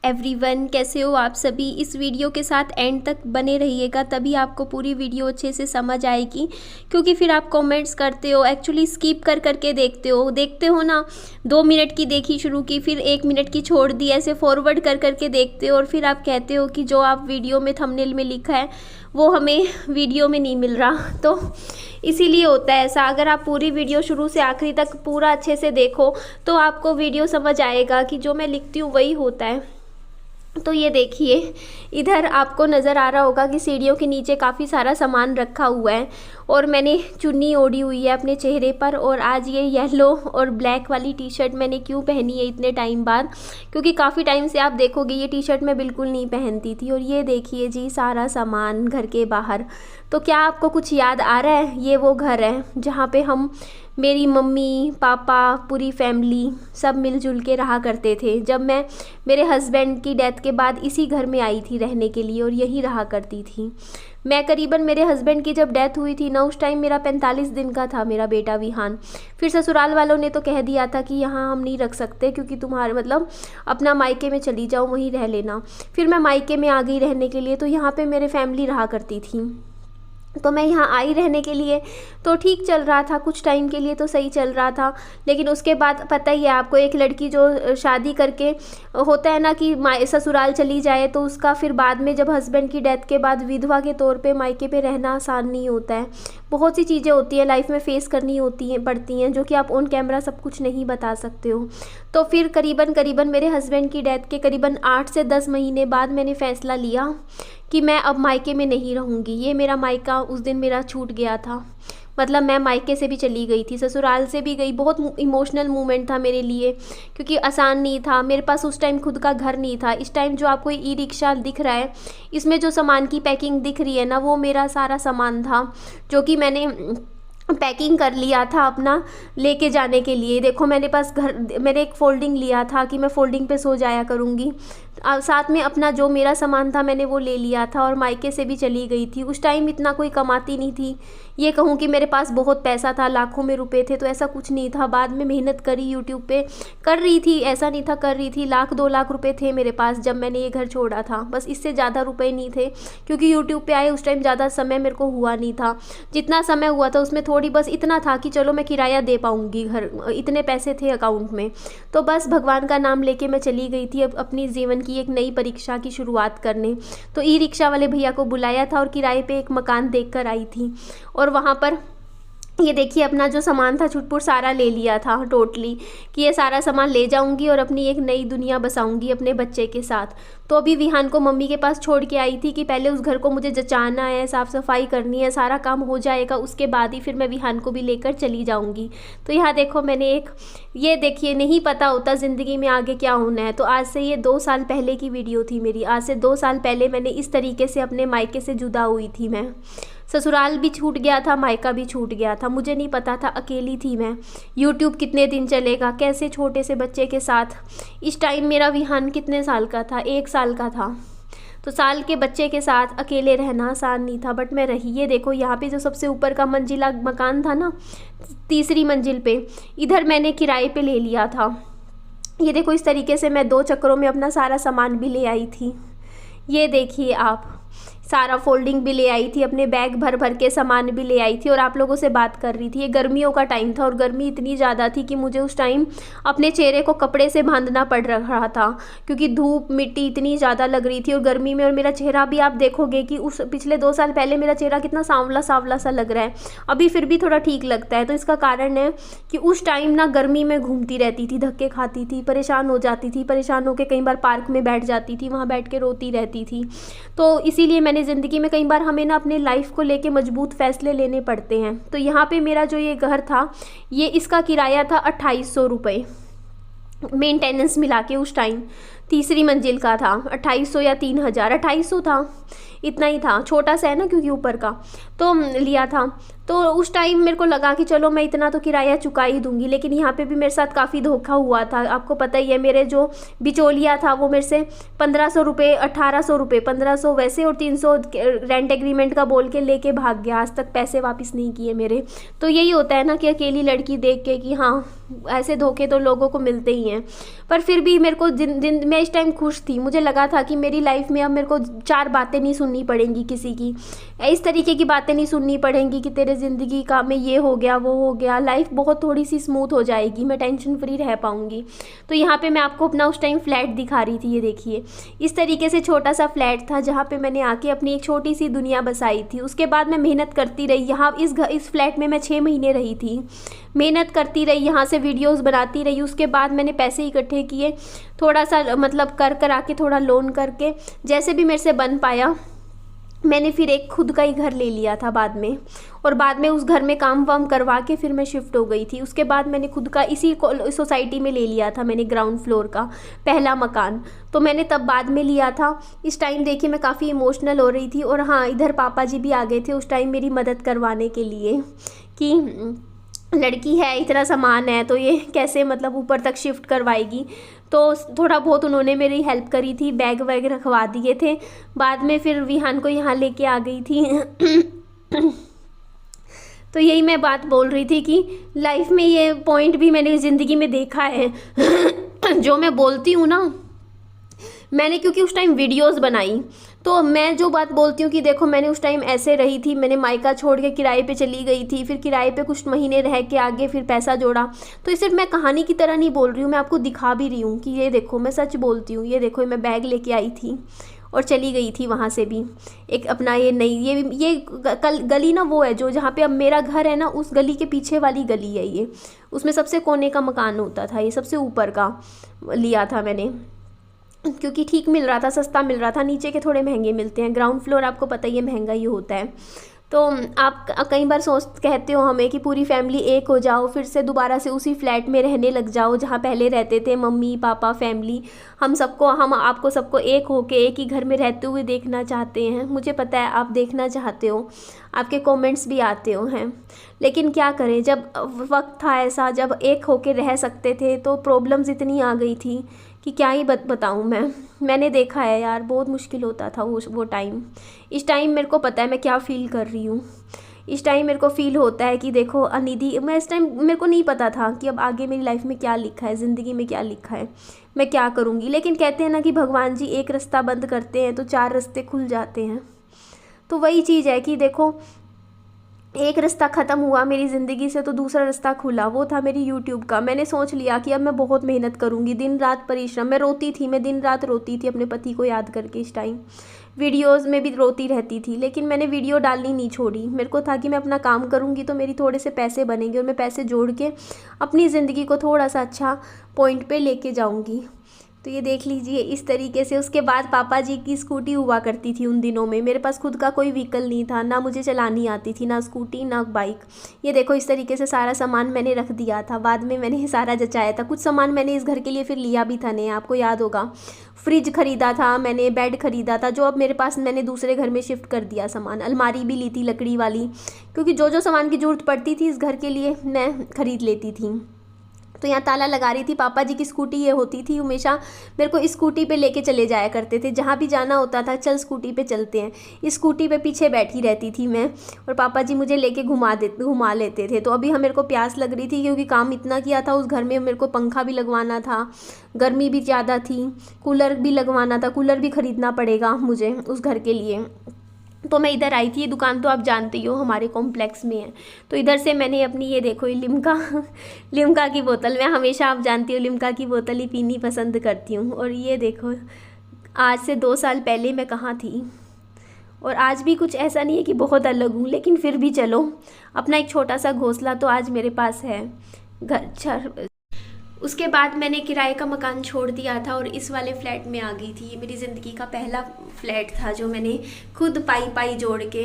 Everyone, कैसे हो आप सभी। इस वीडियो के साथ एंड तक बने रहिएगा, तभी आपको पूरी वीडियो अच्छे से समझ आएगी। क्योंकि फिर आप कमेंट्स करते हो, एक्चुअली स्किप कर करके देखते हो ना। 2 मिनट की देखी शुरू की, फिर 1 मिनट की छोड़ दी, ऐसे फॉरवर्ड कर करके देखते हो और फिर आप कहते हो कि जो आप वीडियो में थंबनेल में लिखा है वो हमें वीडियो में नहीं मिल रहा। तो इसीलिए होता है ऐसा। अगर आप पूरी वीडियो शुरू से आखिरी तक पूरा अच्छे से देखो तो आपको वीडियो समझ आएगा कि जो मैं लिखती हूँ वही होता है। तो ये देखिए, इधर आपको नज़र आ रहा होगा कि सीढ़ियों के नीचे काफ़ी सारा सामान रखा हुआ है और मैंने चुन्नी ओढ़ी हुई है अपने चेहरे पर। और आज ये येलो और ब्लैक वाली टी शर्ट मैंने क्यों पहनी है इतने टाइम बाद, क्योंकि काफ़ी टाइम से आप देखोगे ये टी शर्ट मैं बिल्कुल नहीं पहनती थी। और ये देखिए जी, सारा सामान घर के बाहर। तो क्या आपको कुछ याद आ रहा है? ये वो घर है जहाँ पे हम, मेरी मम्मी पापा, पूरी फैमिली सब मिलजुल के रहा करते थे। जब मैं मेरे हस्बैंड की डेथ के बाद इसी घर में आई थी रहने के लिए और यहीं रहा करती थी मैं। करीबन मेरे हस्बैंड की जब डेथ हुई थी ना, उस टाइम मेरा 45 दिन का था मेरा बेटा विहान। फिर ससुराल वालों ने तो कह दिया था कि यहाँ हम नहीं रख सकते, क्योंकि तुम्हारे मतलब अपना मायके में चली जाओ, वहीं रह लेना। फिर मैं मायके में आ गई रहने के लिए, तो यहाँ पे मेरे फैमिली रहा करती थी। तो मैं यहाँ आई रहने के लिए, तो ठीक चल रहा था, कुछ टाइम के लिए तो सही चल रहा था। लेकिन उसके बाद पता ही है आपको, एक लड़की जो शादी करके होता है ना कि ससुराल चली जाए, तो उसका फिर बाद में जब हस्बैंड की डेथ के बाद विधवा के तौर पे मायके पे रहना आसान नहीं होता है। बहुत सी चीज़ें होती हैं लाइफ में, फेस करनी पड़ती हैं, जो कि आप ऑन कैमरा सब कुछ नहीं बता सकते हो। तो फिर करीबन मेरे हस्बैंड की डेथ के करीबन 8 से 10 महीने बाद मैंने फ़ैसला लिया कि मैं अब मायके में नहीं रहूँगी। ये मेरा मायका उस दिन मेरा छूट गया था। मतलब मैं मायके से भी चली गई थी, ससुराल से भी गई। बहुत इमोशनल मोमेंट था मेरे लिए, क्योंकि आसान नहीं था। मेरे पास उस टाइम खुद का घर नहीं था। इस टाइम जो आपको ई रिक्शा दिख रहा है, इसमें जो सामान की पैकिंग दिख रही है ना, वो मेरा सारा सामान था, जो कि मैंने पैकिंग कर लिया था अपना लेके जाने के लिए। देखो मेरे पास मैंने एक फ़ोल्डिंग लिया था कि मैं फ़ोल्डिंग पे सो जाया करूँगी। साथ में अपना जो मेरा सामान था मैंने वो ले लिया था और मायके से भी चली गई थी। उस टाइम इतना कोई कमाती नहीं थी, ये कहूँ कि मेरे पास बहुत पैसा था, लाखों में रुपए थे, तो ऐसा कुछ नहीं था। बाद में मेहनत करी, यूट्यूब पे कर रही थी, ऐसा नहीं था कर रही थी। 1-2 लाख रुपए थे मेरे पास जब मैंने ये घर छोड़ा था, बस इससे ज़्यादा रुपए नहीं थे। क्योंकि यूट्यूब पे आए उस टाइम ज़्यादा समय मेरे को हुआ नहीं था। जितना समय हुआ था उसमें थोड़ी बस इतना था कि चलो मैं किराया दे पाऊँगी घर, इतने पैसे थे अकाउंट में। तो बस भगवान का नाम लेके मैं चली गई थी अब अपनी जीवन की एक नई परीक्षा की शुरुआत करने। तो ई रिक्शा वाले भैया को बुलाया था और किराए पे एक मकान देख कर आई थी। और वहाँ पर ये देखिए, अपना जो सामान था छुटपुट सारा ले लिया था टोटली, कि ये सारा सामान ले जाऊंगी और अपनी एक नई दुनिया बसाऊंगी अपने बच्चे के साथ। तो अभी विहान को मम्मी के पास छोड़ के आई थी कि पहले उस घर को मुझे जचाना है, साफ़ सफाई करनी है, सारा काम हो जाएगा, उसके बाद ही फिर मैं विहान को भी लेकर चली जाऊंगी। तो यहाँ देखो मैंने ये देखिए, नहीं पता होता ज़िंदगी में आगे क्या होना है। तो आज से ये 2 साल पहले की वीडियो थी मेरी। आज से 2 साल पहले मैंने इस तरीके से अपने मायके से जुदा हुई थी मैं। ससुराल भी छूट गया था, मायका भी छूट गया था। मुझे नहीं पता था, अकेली थी मैं। यूट्यूब कितने दिन चलेगा, कैसे छोटे से बच्चे के साथ। इस टाइम मेरा विहान कितने साल का था? 1 साल का था। तो साल के बच्चे के साथ अकेले रहना आसान नहीं था, बट मैं रही। ये देखो, यहाँ पे जो सबसे ऊपर का मंजिला मकान था ना, 3री मंजिल पे, इधर मैंने किराए पे ले लिया था। ये देखो, इस तरीके से मैं 2 चक्करों में अपना सारा सामान भी ले आई थी। ये देखिए आप, सारा फोल्डिंग भी ले आई थी, अपने बैग भर भर के सामान भी ले आई थी और आप लोगों से बात कर रही थी। ये गर्मियों का टाइम था और गर्मी इतनी ज़्यादा थी कि मुझे उस टाइम अपने चेहरे को कपड़े से बांधना पड़ रहा था, क्योंकि धूप मिट्टी इतनी ज़्यादा लग रही थी और गर्मी में। और मेरा चेहरा भी आप देखोगे कि उस पिछले 2 साल पहले मेरा चेहरा कितना सांवला सांवला सा लग रहा है, अभी फिर भी थोड़ा ठीक लगता है। तो इसका कारण है कि उस टाइम ना गर्मी में घूमती रहती थी, धक्के खाती थी, परेशान हो जाती थी। परेशान होकर कई बार पार्क में बैठ जाती थी, वहाँ बैठ के रोती रहती थी। तो इसीलिए मैंने ज़िंदगी में कई बार हमें ना अपने लाइफ को लेके मजबूत फ़ैसले लेने पड़ते हैं। तो यहाँ पे मेरा जो ये घर था, ये इसका किराया था 2800 रुपये, मेंटेनेंस मिला के। उस टाइम 3री मंजिल का था, 2800 या 3000, 2800 था, इतना ही था। छोटा सा है ना क्योंकि ऊपर का, तो लिया था। तो उस टाइम मेरे को लगा कि चलो मैं इतना तो किराया चुका ही दूंगी। लेकिन यहाँ पे भी मेरे साथ काफ़ी धोखा हुआ था। आपको पता ही है, मेरे जो बिचौलिया था वो मेरे से 1500 रुपये, 1800 रुपये, 1500 वैसे और 300 रेंट एग्रीमेंट का बोल के लेके भाग गया। आज तक पैसे वापस नहीं किए मेरे। तो यही होता है ना कि अकेली लड़की देख के कि हाँ, ऐसे धोखे तो लोगों को मिलते ही हैं। पर फिर भी मेरे को मैं इस टाइम खुश थी। मुझे लगा था कि मेरी लाइफ में अब मेरे को 4 बातें नहीं सुननी पड़ेंगी किसी की, इस तरीके की बातें नहीं सुननी पड़ेंगी कि तेरे ज़िंदगी का में ये हो गया वो हो गया। लाइफ बहुत थोड़ी सी स्मूथ हो जाएगी, मैं टेंशन फ्री रह पाऊँगी। तो यहाँ पे मैं आपको अपना उस टाइम फ्लैट दिखा रही थी। ये देखिए, इस तरीके से छोटा सा फ्लैट था जहाँ पे मैंने आके अपनी एक छोटी सी दुनिया बसाई थी। उसके बाद मैं मेहनत करती रही। यहाँ इस फ्लैट में मैं 6 महीने रही थी, मेहनत करती रही, यहाँ से वीडियोस बनाती रही। उसके बाद मैंने पैसे इकट्ठे किए, थोड़ा सा मतलब कर आके थोड़ा लोन करके जैसे भी मेरे से बन पाया, मैंने फिर एक खुद का ही घर ले लिया था बाद में। और बाद में उस घर में काम वाम करवा के फिर मैं शिफ्ट हो गई थी। उसके बाद मैंने खुद का इसी सोसाइटी में ले लिया था मैंने ग्राउंड फ्लोर का पहला मकान। तो मैंने तब बाद में लिया था। इस टाइम देखिए मैं काफ़ी इमोशनल हो रही थी। और हाँ, इधर पापा जी भी आ गए थे उस टाइम मेरी मदद करवाने के लिए कि लड़की है, इतना सामान है तो ये कैसे मतलब ऊपर तक शिफ्ट करवाएगी। तो थोड़ा बहुत उन्होंने मेरी हेल्प करी थी, बैग वैग रखवा दिए थे। बाद में फिर विहान को यहाँ लेके आ गई थी। तो यही मैं बात बोल रही थी कि लाइफ में ये पॉइंट भी मैंने ज़िंदगी में देखा है। जो मैं बोलती हूँ ना, मैंने क्योंकि उस टाइम वीडियोस बनाई, तो मैं जो बात बोलती हूँ कि देखो मैंने उस टाइम ऐसे रही थी। मैंने मायका छोड़ के किराए पे चली गई थी, फिर किराए पे कुछ महीने रह के आगे फिर पैसा जोड़ा। तो ये सिर्फ मैं कहानी की तरह नहीं बोल रही हूँ, मैं आपको दिखा भी रही हूँ कि ये देखो मैं सच बोलती हूँ। ये देखो मैं बैग लेके आई थी और चली गई थी वहाँ से भी। एक अपना ये नई ये गली ना वो है जो जहाँ पे अब मेरा घर है ना, उस गली के पीछे वाली गली है ये। उसमें सबसे कोने का मकान होता था, ये सबसे ऊपर का लिया था मैंने क्योंकि ठीक मिल रहा था, सस्ता मिल रहा था। नीचे के थोड़े महंगे मिलते हैं, ग्राउंड फ्लोर आपको पता ही है महंगा ही होता है। तो आप कई बार कहते हो हमें कि पूरी फैमिली एक हो जाओ, फिर से दोबारा से उसी फ्लैट में रहने लग जाओ जहाँ पहले रहते थे मम्मी पापा फैमिली। हम आपको सबको एक होके एक ही घर में रहते हुए देखना चाहते हैं। मुझे पता है आप देखना चाहते हो, आपके कमेंट्स भी आते हो हैं। लेकिन क्या करें, जब वक्त था ऐसा जब एक होके रह सकते थे तो प्रॉब्लम्स इतनी आ गई थी कि क्या ही बताऊँ मैंने देखा है यार, बहुत मुश्किल होता था वो टाइम। इस टाइम मेरे को पता है मैं क्या फ़ील कर रही हूँ। इस टाइम मेरे को फ़ील होता है कि देखो अनिधि, मैं इस टाइम मेरे को नहीं पता था कि अब आगे मेरी लाइफ में क्या लिखा है, ज़िंदगी में क्या लिखा है, मैं क्या करूँगी। लेकिन कहते हैं ना कि भगवान जी एक रास्ता बंद करते हैं तो 4 रास्ते खुल जाते हैं। तो वही चीज़ है कि देखो एक रास्ता ख़त्म हुआ मेरी ज़िंदगी से तो दूसरा रास्ता खुला, वो था मेरी यूट्यूब का। मैंने सोच लिया कि अब मैं बहुत मेहनत करूँगी, दिन रात परिश्रम। मैं रोती थी, मैं दिन रात रोती थी अपने पति को याद करके। इस टाइम वीडियोस में भी रोती रहती थी, लेकिन मैंने वीडियो डालनी नहीं छोड़ी। मेरे को था कि मैं अपना काम करूँगी तो मेरी थोड़े से पैसे बनेंगे और मैं पैसे जोड़ के अपनी ज़िंदगी को थोड़ा सा अच्छा पॉइंट पर लेके जाऊँगी। तो ये देख लीजिए इस तरीके से। उसके बाद पापा जी की स्कूटी हुआ करती थी उन दिनों में। मेरे पास खुद का कोई व्हीकल नहीं था, ना मुझे चलानी आती थी, ना स्कूटी ना बाइक। ये देखो इस तरीके से सारा सामान मैंने रख दिया था। बाद में मैंने सारा जचाया था। कुछ सामान मैंने इस घर के लिए फिर लिया भी था नया, आपको याद होगा। फ्रिज खरीदा था मैंने, बेड खरीदा था, जो अब मेरे पास मैंने दूसरे घर में शिफ्ट कर दिया सामान। अलमारी भी ली थी लकड़ी वाली, क्योंकि जो सामान की ज़रूरत पड़ती थी इस घर के लिए मैं ख़रीद लेती थी। तो यहाँ ताला लगा रही थी। पापा जी की स्कूटी ये होती थी, हमेशा मेरे को स्कूटी पे लेके चले जाया करते थे। जहाँ भी जाना होता था चल स्कूटी पे चलते हैं, इस स्कूटी पे पीछे बैठी रहती थी मैं और पापा जी मुझे लेके घुमा लेते थे। तो अभी मेरे को प्यास लग रही थी क्योंकि काम इतना किया था उस घर में। मेरे को पंखा भी लगवाना था, गर्मी भी ज़्यादा थी, कूलर भी लगवाना था, कूलर भी ख़रीदना पड़ेगा मुझे उस घर के लिए। तो मैं इधर आई थी। ये दुकान तो आप जानते ही हो हमारे कॉम्प्लेक्स में है। तो इधर से मैंने अपनी ये देखो ये लिम्का की बोतल, मैं हमेशा आप जानती हो लिम्का की बोतल ही पीनी पसंद करती हूँ। और ये देखो आज से 2 साल पहले मैं कहाँ थी, और आज भी कुछ ऐसा नहीं है कि बहुत अलग हूँ, लेकिन फिर भी चलो अपना एक छोटा सा घोंसला तो आज मेरे पास है घर। उसके बाद मैंने किराए का मकान छोड़ दिया था और इस वाले फ्लैट में आ गई थी। ये मेरी ज़िंदगी का पहला फ्लैट था जो मैंने खुद पाई जोड़ के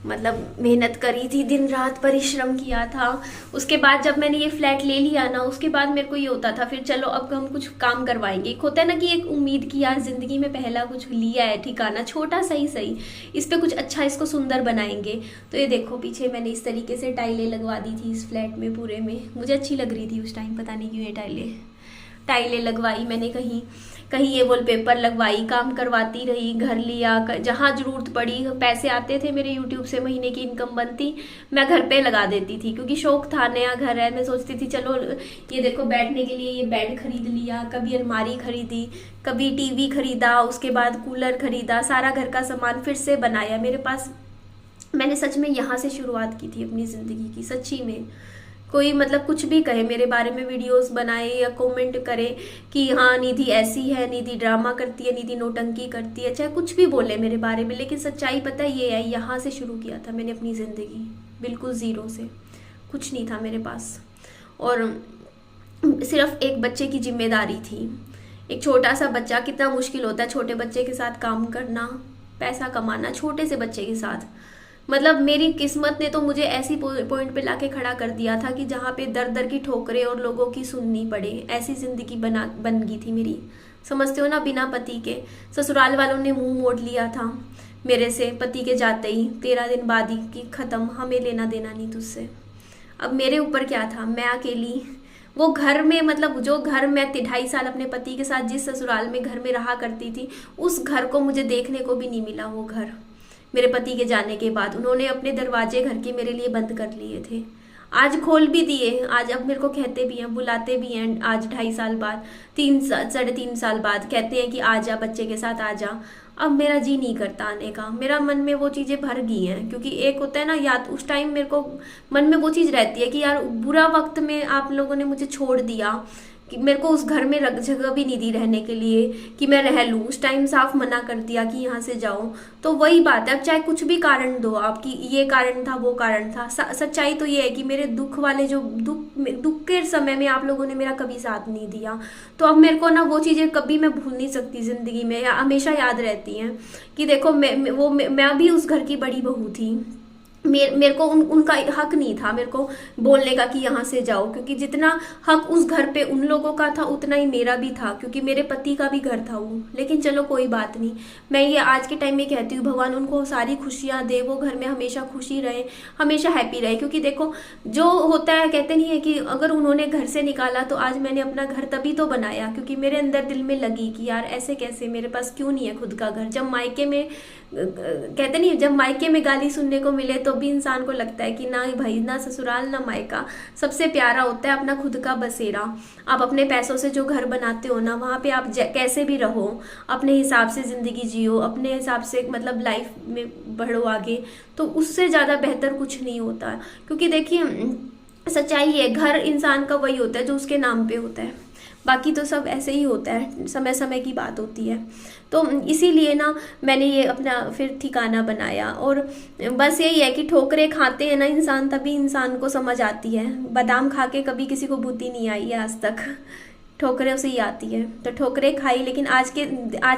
मतलब मेहनत करी थी, दिन रात परिश्रम किया था। उसके बाद जब मैंने ये फ्लैट ले लिया ना, उसके बाद मेरे को ये होता था फिर चलो अब हम कुछ काम करवाएंगे। एक होता है ना कि एक उम्मीद की यार ज़िंदगी में पहला कुछ लिया है ठिकाना, छोटा सही इस पर कुछ अच्छा इसको सुंदर बनाएंगे। तो ये देखो पीछे मैंने इस तरीके से टाइलें लगवा दी थी इस फ्लैट में पूरे में। मुझे अच्छी लग रही थी उस टाइम, पता नहीं क्यों ये टाइलें लगवाई मैंने। कहीं ये वॉलपेपर लगवाई, काम करवाती रही, घर लिया, जहाँ जरूरत पड़ी, पैसे आते थे मेरे यूट्यूब से, महीने की इनकम बनती, मैं घर पे लगा देती थी क्योंकि शौक था, नया घर है, मैं सोचती थी चलो ये देखो बैठने के लिए ये बेड खरीद लिया, कभी अलमारी खरीदी, कभी टीवी खरीदा, उसके बाद कूलर खरीदा, सारा घर का सामान फिर से बनाया मेरे पास। मैंने सच में यहाँ से शुरुआत की थी अपनी ज़िंदगी की, सच्ची में। कोई मतलब कुछ भी कहे मेरे बारे में, वीडियोस बनाए या कमेंट करे कि हाँ निधि ऐसी है, निधि ड्रामा करती है, निधि नौटंकी करती है, चाहे कुछ भी बोले मेरे बारे में, लेकिन सच्चाई पता ये है, यहाँ से शुरू किया था मैंने अपनी ज़िंदगी, बिल्कुल ज़ीरो से, कुछ नहीं था मेरे पास, और सिर्फ एक बच्चे की जिम्मेदारी थी। एक छोटा सा बच्चा, कितना मुश्किल होता है छोटे बच्चे के साथ काम करना, पैसा कमाना छोटे से बच्चे के साथ। मतलब मेरी किस्मत ने तो मुझे ऐसी पॉइंट पे लाके खड़ा कर दिया था कि जहाँ पे दर दर की ठोकरें और लोगों की सुननी पड़े, ऐसी जिंदगी बन गई थी मेरी। समझते हो ना, बिना पति के ससुराल वालों ने मुंह मोड़ लिया था मेरे से, पति के जाते ही 13 दिन बाद ही कि खत्म, हमें लेना देना नहीं तुझसे। अब मेरे ऊपर क्या था, मैं अकेली वो घर में, मतलब जो घर मैं 2.5 साल अपने पति के साथ जिस ससुराल में घर में रहा करती थी, उस घर को मुझे देखने को भी नहीं मिला। वो घर मेरे पति के जाने के बाद उन्होंने अपने दरवाजे घर के मेरे लिए बंद कर लिए थे, आज खोल भी दिए। आज अब मेरे को कहते भी हैं, बुलाते भी हैं, आज 2.5 साल बाद, 3-3.5 साल बाद कहते हैं कि आ जा, बच्चे के साथ आ जा। अब मेरा जी नहीं करता आने का, मेरा मन में वो चीज़ें भर गई हैं, क्योंकि एक होता है ना याद, उस टाइम मेरे को मन में वो चीज़ रहती है कि यार बुरा वक्त में आप लोगों ने मुझे छोड़ दिया, कि मेरे को उस घर में जगह भी नहीं दी रहने के लिए कि मैं रह लूँ, उस टाइम साफ मना कर दिया कि यहाँ से जाओ। तो वही बात है, अब चाहे कुछ भी कारण दो आपकी, ये कारण था वो कारण था, सच्चाई तो ये है कि मेरे दुख वाले जो दुख के समय में आप लोगों ने मेरा कभी साथ नहीं दिया। तो अब मेरे को ना वो चीज़ें कभी मैं भूल नहीं सकती ज़िंदगी में, या हमेशा याद रहती हैं कि देखो मैं भी उस घर की बड़ी बहू थी। मेरे को उनका हक नहीं था मेरे को बोलने का कि यहाँ से जाओ, क्योंकि जितना हक उस घर पे उन लोगों का था उतना ही मेरा भी था, क्योंकि मेरे पति का भी घर था वो। लेकिन चलो कोई बात नहीं, मैं ये आज के टाइम में कहती हूँ भगवान उनको सारी खुशियाँ दे, वो घर में हमेशा खुशी रहे, हमेशा हैप्पी रहे। क्योंकि देखो जो होता है, कहते नहीं है कि अगर उन्होंने घर से निकाला तो आज मैंने अपना घर तभी तो बनाया क्योंकि मेरे अंदर दिल में लगी कि यार ऐसे कैसे, मेरे पास क्यों नहीं है खुद का घर। जब मायके में, कहते नहीं, जब मायके में गाली सुनने को मिले तो भी इंसान को लगता है कि ना भाई, ना ससुराल ना मायका, सबसे प्यारा होता है अपना खुद का बसेरा। आप अपने पैसों से जो घर बनाते हो ना, वहाँ पे आप कैसे भी रहो, अपने हिसाब से ज़िंदगी जियो, अपने हिसाब से मतलब लाइफ में बढ़ो आगे, तो उससे ज़्यादा बेहतर कुछ नहीं होता। क्योंकि देखिए सच्चाई है, घर इंसान का वही होता है जो उसके नाम पे होता है, बाकी तो सब ऐसे ही होता है, समय समय की बात होती है। तो इसीलिए ना मैंने ये अपना फिर ठिकाना बनाया, और बस यही है कि ठोकरें खाते हैं ना इंसान, तभी इंसान को समझ आती है। बादाम खा के कभी किसी को बुद्धि नहीं आई है आज तक, ठोकरें उसे ही आती है। तो ठोकरें खाई, लेकिन आज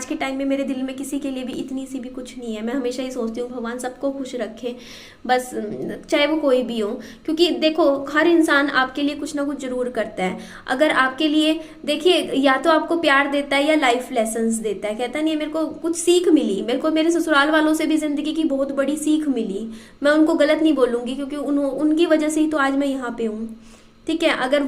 के टाइम में मेरे दिल में किसी के लिए भी इतनी सी भी कुछ नहीं है। मैं हमेशा ही सोचती हूँ भगवान सबको खुश रखे, बस चाहे वो कोई भी हो। क्योंकि देखो हर इंसान आपके लिए कुछ ना कुछ जरूर करता है। अगर आपके लिए, देखिए, या तो आपको प्यार देता है या लाइफ लेसन्स देता है। कहता नहीं है, मेरे को कुछ सीख मिली, मेरे को मेरे ससुराल वालों से भी जिंदगी की बहुत बड़ी सीख मिली। मैं उनको गलत नहीं बोलूँगी, क्योंकि उनकी वजह से ही तो आज मैं यहाँ पे हूँ, ठीक है। अगर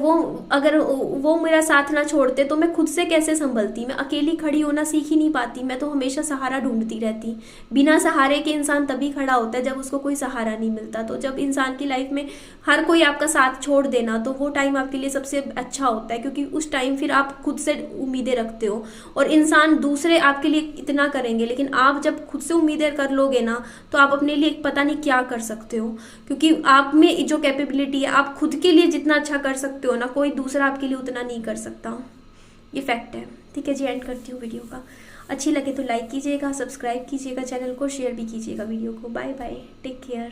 वो मेरा साथ ना छोड़ते तो मैं खुद से कैसे संभलती, मैं अकेली खड़ी होना सीख ही नहीं पाती। मैं तो हमेशा सहारा ढूंढती रहती। बिना सहारे के इंसान तभी खड़ा होता है जब उसको कोई सहारा नहीं मिलता। तो जब इंसान की लाइफ में हर कोई आपका साथ छोड़ देना, तो वो टाइम आपके लिए सबसे अच्छा होता है, क्योंकि उस टाइम फिर आप खुद से उम्मीदें रखते हो। और इंसान दूसरे आपके लिए इतना करेंगे, लेकिन आप जब खुद से उम्मीदें कर लोगे ना, तो आप अपने लिए पता नहीं क्या कर सकते हो। क्योंकि आप में जो कैपेबिलिटी है, आप खुद के लिए जितना अच्छा कर सकते हो ना, कोई दूसरा आपके लिए उतना नहीं कर सकता। ये फैक्ट है। ठीक है जी, एंड करती हूँ वीडियो का। अच्छी लगे तो लाइक कीजिएगा, सब्सक्राइब कीजिएगा चैनल को, शेयर भी कीजिएगा वीडियो को। Bye bye, take care.